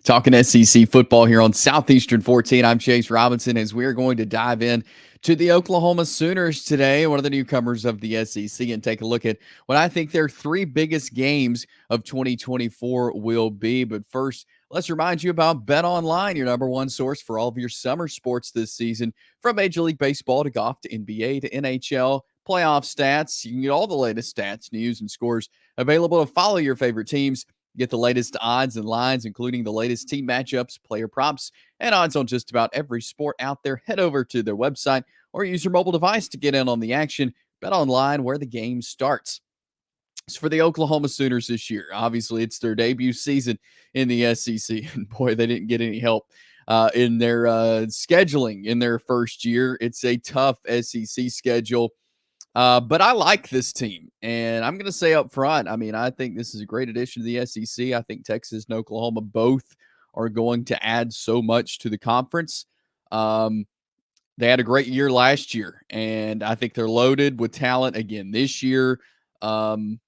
Talking SEC football here on Southeastern 14. I'm Chase Robinson as we're going to dive in to the Oklahoma Sooners today, one of the newcomers of the SEC, and take a look at what I think their three biggest games of 2024 will be. But first, let's remind you about Bet Online, your number one source for all of your summer sports this season, from Major League Baseball to golf to NBA to NHL. Playoff stats. You can get all the latest stats, news, and scores available to follow your favorite teams. Get the latest odds and lines, including the latest team matchups, player props, and odds on just about every sport out there. Head over to their website or use your mobile device to get in on the action. Bet online where the game starts. So for the Oklahoma Sooners this year, obviously it's their debut season in the SEC, and boy, they didn't get any help in their scheduling in their first year. It's a tough SEC schedule. But I like this team, and I'm going to say up front, I mean, I think this is a great addition to the SEC. I think Texas and Oklahoma both are going to add so much to the conference. Um, they had a great year last year, and I think they're loaded with talent again this year. Um,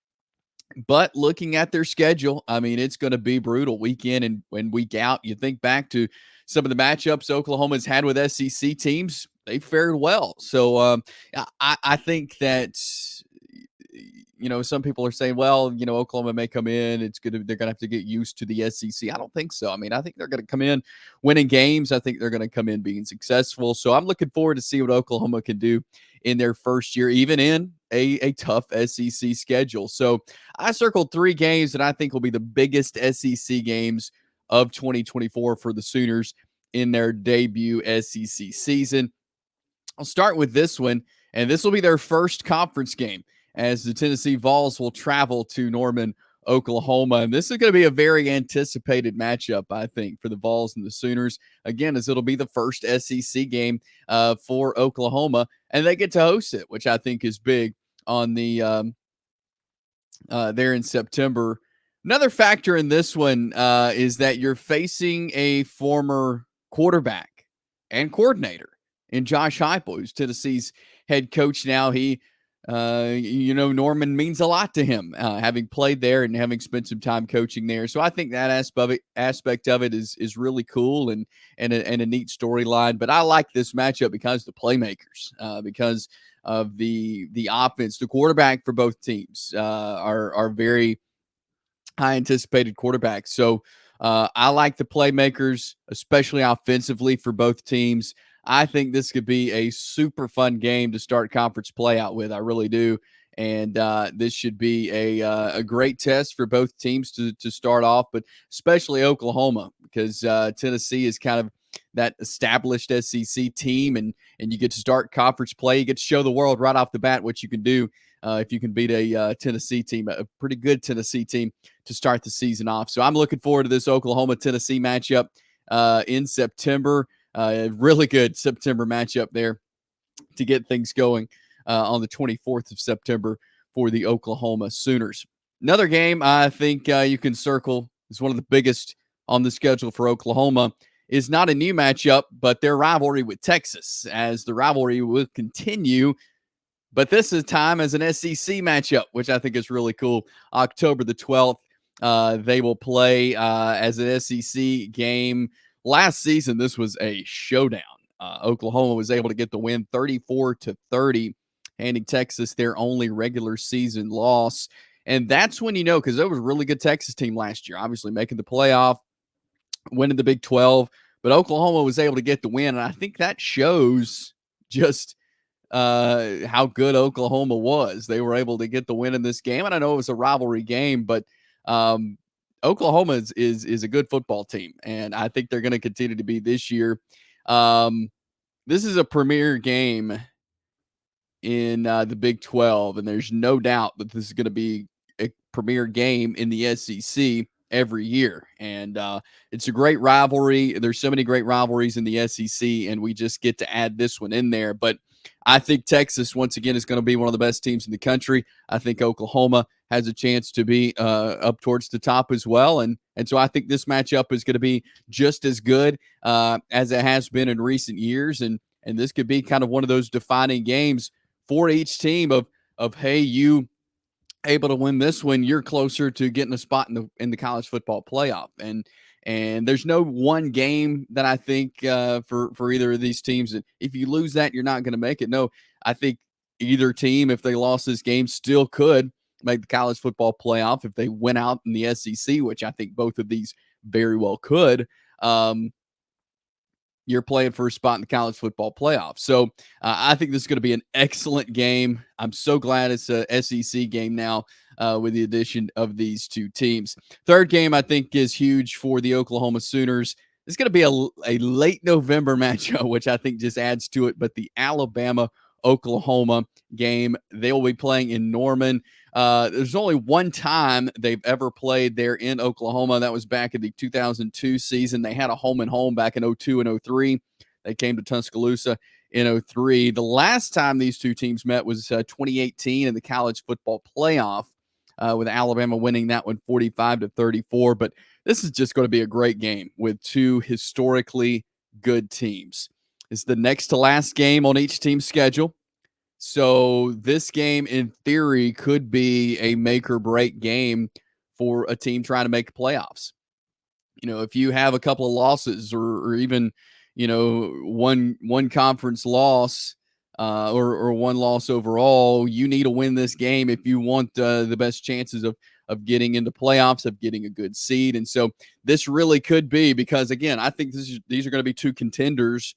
but looking at their schedule, I mean, it's going to be brutal week in and week out. You think back to some of the matchups Oklahoma's had with SEC teams, they fared well. So I think that some people are saying, well, Oklahoma may come in. They're gonna have to get used to the SEC. I don't think so. I mean, I think they're gonna come in winning games. I think they're gonna come in being successful. So I'm looking forward to see what Oklahoma can do in their first year, even in a tough SEC schedule. So I circled three games that I think will be the biggest SEC games of 2024 for the Sooners in their debut SEC season. I'll start with this one, and this will be their first conference game as the Tennessee Vols will travel to Norman, Oklahoma. And this is going to be a very anticipated matchup, I think, for the Vols and the Sooners. Again, as it'll be the first SEC game for Oklahoma, and they get to host it, which I think is big on the there in September. Another factor in this one is that you're facing a former quarterback and coordinator in Josh Heupel, who's Tennessee's head coach now. Norman means a lot to him, having played there and having spent some time coaching there. So I think that aspect of it is really cool and a neat storyline. But I like this matchup because the playmakers, because of the offense, the quarterback for both teams are very high anticipated quarterbacks. So I like the playmakers, especially offensively for both teams. I think this could be a super fun game to start conference play out with. I really do. And this should be a great test for both teams to start off, but especially Oklahoma, because Tennessee is kind of that established SEC team, and you get to start conference play. You get to show the world right off the bat what you can do if you can beat a Tennessee team, a pretty good Tennessee team to start the season off. So I'm looking forward to this Oklahoma-Tennessee matchup in September. Really good September matchup there to get things going on the 24th of September for the Oklahoma Sooners. Another game I think you can circle is one of the biggest on the schedule for Oklahoma. Is not a new matchup, but their rivalry with Texas, as the rivalry will continue. But this is time as an SEC matchup, which I think is really cool. October the 12th, they will play as an SEC game. Last season, this was a showdown. Oklahoma was able to get the win 34-30, handing Texas their only regular season loss. And that's when you know, because there was a really good Texas team last year, obviously making the playoff, winning the Big 12, but Oklahoma was able to get the win. And I think that shows just how good Oklahoma was. They were able to get the win in this game. And I know it was a rivalry game, but Oklahoma is a good football team. And I think they're going to continue to be this year. This is a premier game in the Big 12, and there's no doubt that this is going to be a premier game in the SEC every year. And it's a great rivalry. There's so many great rivalries in the SEC, and we just get to add this one in there. But I think Texas, once again, is going to be one of the best teams in the country. I think Oklahoma has a chance to be up towards the top as well. And so I think this matchup is going to be just as good as it has been in recent years. And this could be kind of one of those defining games for each team of hey, you able to win this one, you're closer to getting a spot in the college football playoff. And there's no one game that I think for either of these teams that if you lose that, you're not going to make it. No, I think either team, if they lost this game, still could make the college football playoff if they went out in the SEC, which I think both of these very well could. You're playing for a spot in the college football playoff. So I think this is going to be an excellent game. I'm so glad it's a SEC game now with the addition of these two teams. Third game I think is huge for the Oklahoma Sooners. It's going to be a late November matchup, which I think just adds to it. But the Alabama-Oklahoma game, they will be playing in Norman. There's only one time they've ever played there in Oklahoma. That was back in the 2002 season. They had a home and home back in 02 and 03. They came to Tuscaloosa in 03. The last time these two teams met was 2018 in the college football playoff, with Alabama winning that one 45-34. But this is just going to be a great game with two historically good teams. It's the next to last game on each team's schedule. So this game, in theory, could be a make or break game for a team trying to make the playoffs. You know, if you have a couple of losses or even, you know, one conference loss or one loss overall, you need to win this game if you want the best chances of getting into playoffs, of getting a good seed. And so this really could be, because again, I think these are going to be two contenders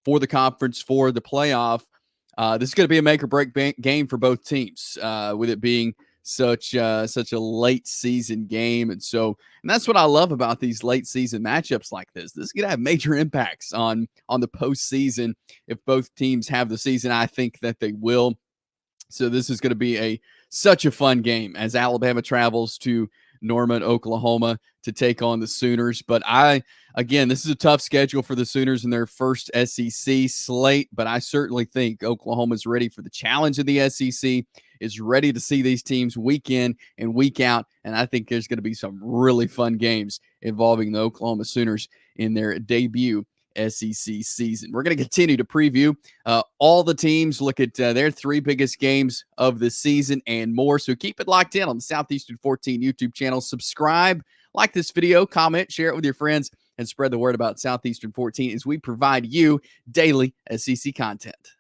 for the conference, for the playoff. This is going to be a make or break game for both teams, with it being such a late season game. And that's what I love about these late season matchups like this. This is going to have major impacts on the postseason if both teams have the season. I think that they will. So this is going to be such a fun game as Alabama travels to Norman, Oklahoma to take on the Sooners. But again, this is a tough schedule for the Sooners in their first SEC slate, but I certainly think Oklahoma's ready for the challenge of the SEC, is ready to see these teams week in and week out, and I think there's going to be some really fun games involving the Oklahoma Sooners in their debut SEC season. We're going to continue to preview all the teams, look at their three biggest games of the season and more. So keep it locked in on the Southeastern 14 YouTube channel. Subscribe, like this video, comment, share it with your friends, and spread the word about Southeastern 14 as we provide you daily SEC content.